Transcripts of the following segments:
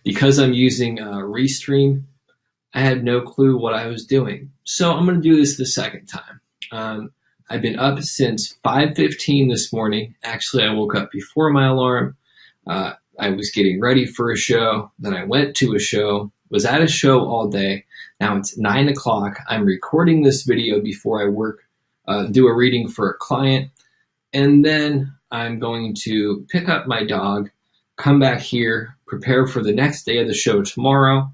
Because I'm using Restream, I had no clue what I was doing. So I'm going to do this the second time. I've been up since 5:15 this morning. Actually, I woke up before my alarm. I was getting ready for a show. Then I went to a show, was at a show all day. Now it's 9 o'clock. I'm recording this video before I do a reading for a client. And then I'm going to pick up my dog, come back here, prepare for the next day of the show tomorrow.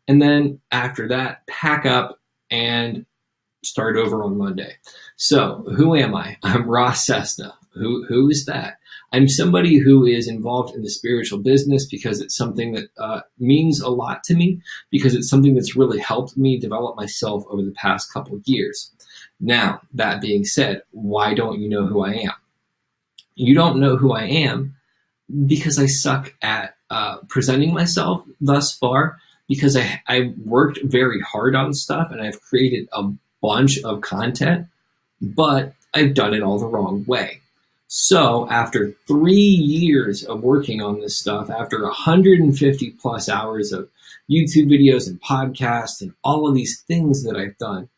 And then after that, pack up and start over on Monday. So who am I? I'm Ross Cessna. Who is that? I'm somebody who is involved in the spiritual business because it's something that means a lot to me, because it's something that's really helped me develop myself over the past couple of years. Now, that being said, why don't you know who I am? You don't know who I am because I suck at presenting myself thus far, because I worked very hard on stuff and I've created a bunch of content, but I've done it all the wrong way. So after 3 years of working on this stuff, after 150 plus hours of YouTube videos and podcasts and all of these things that I've done,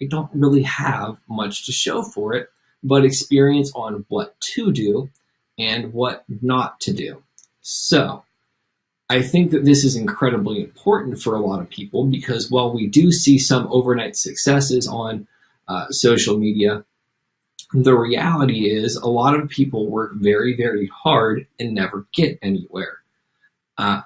I don't really have much to show for it, but experience on what to do and what not to do. So I think that this is incredibly important for a lot of people because while we do see some overnight successes on social media, the reality is a lot of people work very, very hard and never get anywhere. I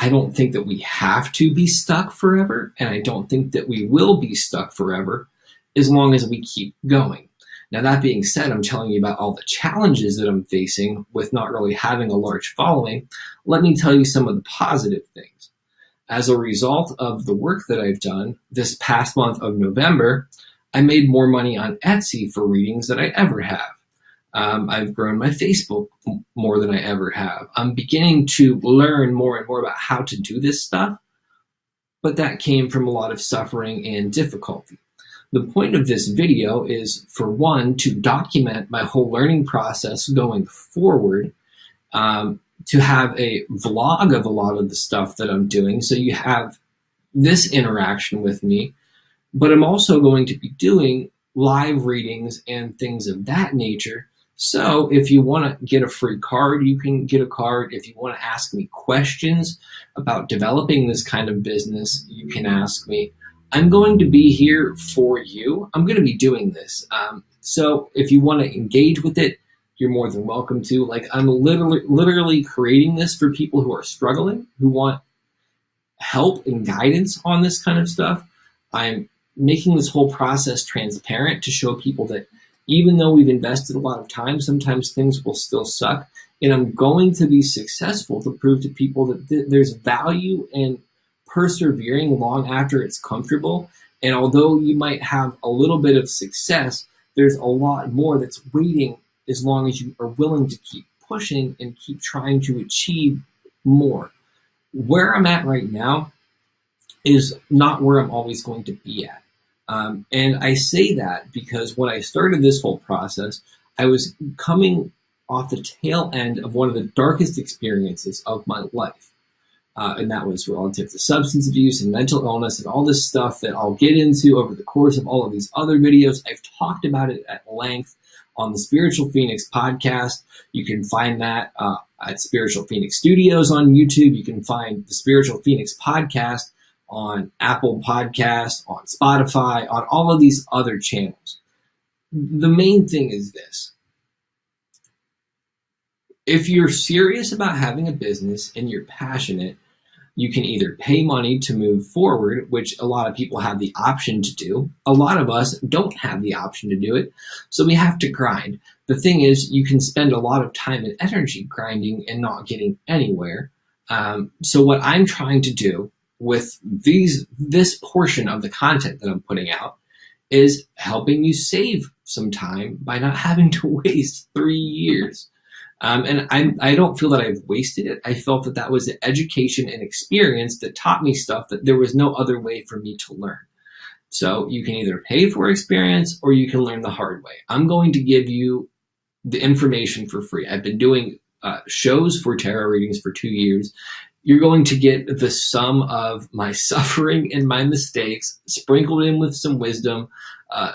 don't think that we have to be stuck forever, and I don't think that we will be stuck forever as long as we keep going. Now, that being said, I'm telling you about all the challenges that I'm facing with not really having a large following. Let me tell you some of the positive things. As a result of the work that I've done this past month of November, I made more money on Etsy for readings than I ever have. I've grown my Facebook more than I ever have. I'm beginning to learn more and more about how to do this stuff, but that came from a lot of suffering and difficulty. The point of this video is, for one, to document my whole learning process going forward, to have a vlog of a lot of the stuff that I'm doing, so you have this interaction with me. But I'm also going to be doing live readings and things of that nature. So if you want to get a free card, you can get a card. If you want to ask me questions about developing this kind of business, you can ask me. I'm going to be here for you. I'm going to be doing this. So if you want to engage with it, you're more than welcome to. Like, I'm literally creating this for people who are struggling, who want help and guidance on this kind of stuff. I'm making this whole process transparent to show people that even though we've invested a lot of time, sometimes things will still suck. And I'm going to be successful to prove to people that there's value in persevering long after it's comfortable. And although you might have a little bit of success, there's a lot more that's waiting as long as you are willing to keep pushing and keep trying to achieve more. Where I'm at right now is not where I'm always going to be at. And I say that because when I started this whole process, I was coming off the tail end of one of the darkest experiences of my life. And that was relative to substance abuse and mental illness and all this stuff that I'll get into over the course of all of these other videos. I've talked about it at length on the Spiritual Phoenix podcast. You can find that at Spiritual Phoenix Studios on YouTube. You can find the Spiritual Phoenix podcast on Apple Podcasts, on Spotify, on all of these other channels. The main thing is this. If you're serious about having a business and you're passionate, you can either pay money to move forward, which a lot of people have the option to do. A lot of us don't have the option to do it, so we have to grind. The thing is, you can spend a lot of time and energy grinding and not getting anywhere. So what I'm trying to do with this portion of the content that I'm putting out is helping you save some time by not having to waste 3 years. And I don't feel that I've wasted it. I felt that that was an education and experience that taught me stuff that there was no other way for me to learn. So you can either pay for experience or you can learn the hard way. I'm going to give you the information for free. I've been doing shows for tarot readings for 2 years, You're going to get the sum of my suffering and my mistakes, sprinkled in with some wisdom,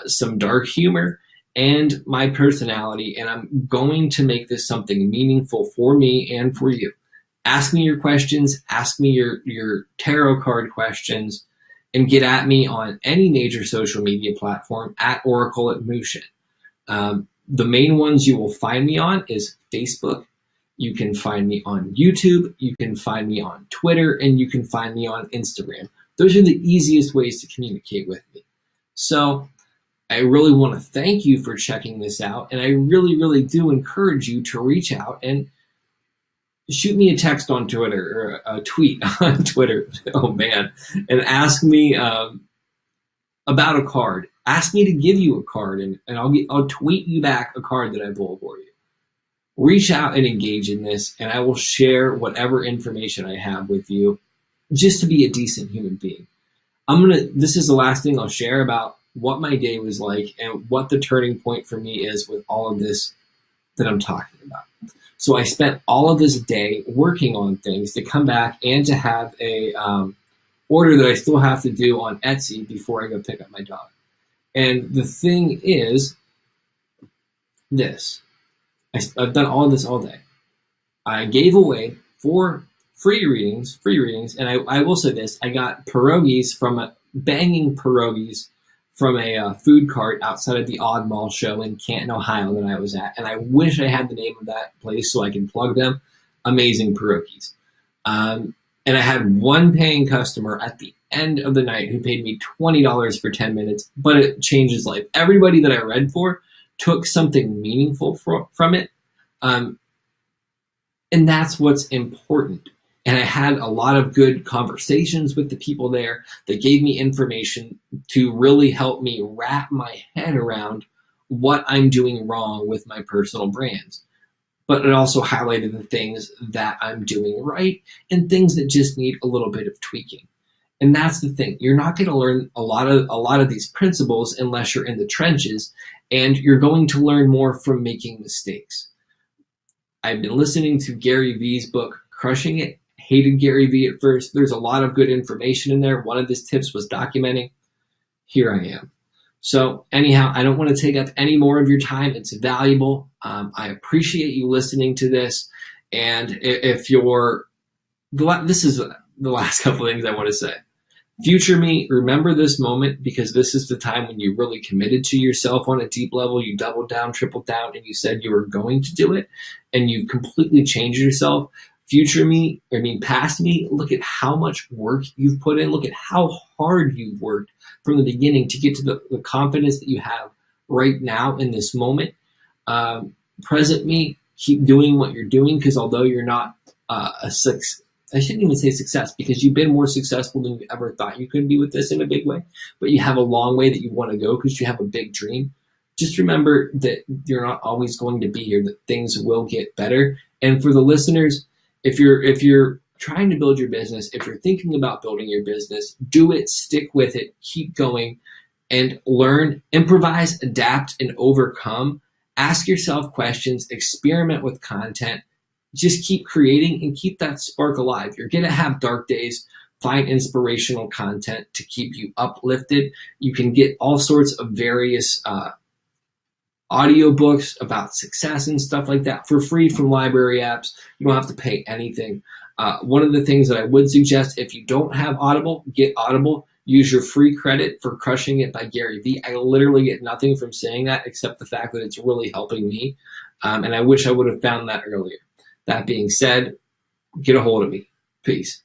some dark humor, and my personality. And I'm going to make this something meaningful for me and for you. Ask me your questions, ask me your tarot card questions, and get at me on any major social media platform at Oracle at Mushin. The main ones you will find me on is Facebook. You can find me on YouTube. You can find me on Twitter, and you can find me on Instagram. Those are the easiest ways to communicate with me. So I really want to thank you for checking this out. And I really, really do encourage you to reach out and shoot me a text on Twitter or a tweet on Twitter. Oh man. And ask me about a card. Ask me to give you a card, and I'll tweet you back a card that I pulled for you. Reach out and engage in this, and I will share whatever information I have with you just to be a decent human being. This is the last thing I'll share about what my day was like and what the turning point for me is with all of this that I'm talking about. So I spent all of this day working on things to come back and to have a order that I still have to do on Etsy before I go pick up my dog. And the thing is this. I've done all of this all day. I gave away 4 free readings, and I will say this, I got pierogies banging pierogies from a food cart outside of the Odd Mall show in Canton, Ohio that I was at, and I wish I had the name of that place so I can plug them. Amazing pierogies. And I had one paying customer at the end of the night who paid me $20 for 10 minutes, but it changed his life. Everybody that I read for took something meaningful from it. And that's what's important. And I had a lot of good conversations with the people there that gave me information to really help me wrap my head around what I'm doing wrong with my personal brands. But it also highlighted the things that I'm doing right and things that just need a little bit of tweaking. And that's the thing. You're not going to learn a lot of these principles unless you're in the trenches, and you're going to learn more from making mistakes. I've been listening to Gary Vee's book, Crushing It. Hated Gary Vee at first. There's a lot of good information in there. One of his tips was documenting. Here I am. So anyhow, I don't want to take up any more of your time. It's valuable. I appreciate you listening to this. And this is the last couple of things I want to say. Future me, remember this moment, because this is the time when you really committed to yourself on a deep level. You doubled down, tripled down, and you said you were going to do it, and you completely changed yourself. Past me, look at how much work you've put in. Look at how hard you've worked from the beginning to get to the confidence that you have right now in this moment. Present me, keep doing what you're doing, because although you're not a success, I shouldn't even say success, because you've been more successful than you ever thought you could be with this in a big way, but you have a long way that you want to go because you have a big dream. Just remember that you're not always going to be here, that things will get better. And for the listeners, if you're trying to build your business, if you're thinking about building your business, do it, stick with it, keep going, and learn, improvise, adapt, and overcome. Ask yourself questions, experiment with content. Just keep creating and keep that spark alive. You're going to have dark days. Find inspirational content to keep you uplifted. You can get all sorts of various audiobooks about success and stuff like that for free from library apps. You don't have to pay anything. One of the things that I would suggest, if you don't have Audible, get Audible. Use your free credit for Crushing It by Gary Vee. I literally get nothing from saying that except the fact that it's really helping me. And I wish I would have found that earlier. That being said, get a hold of me. Peace.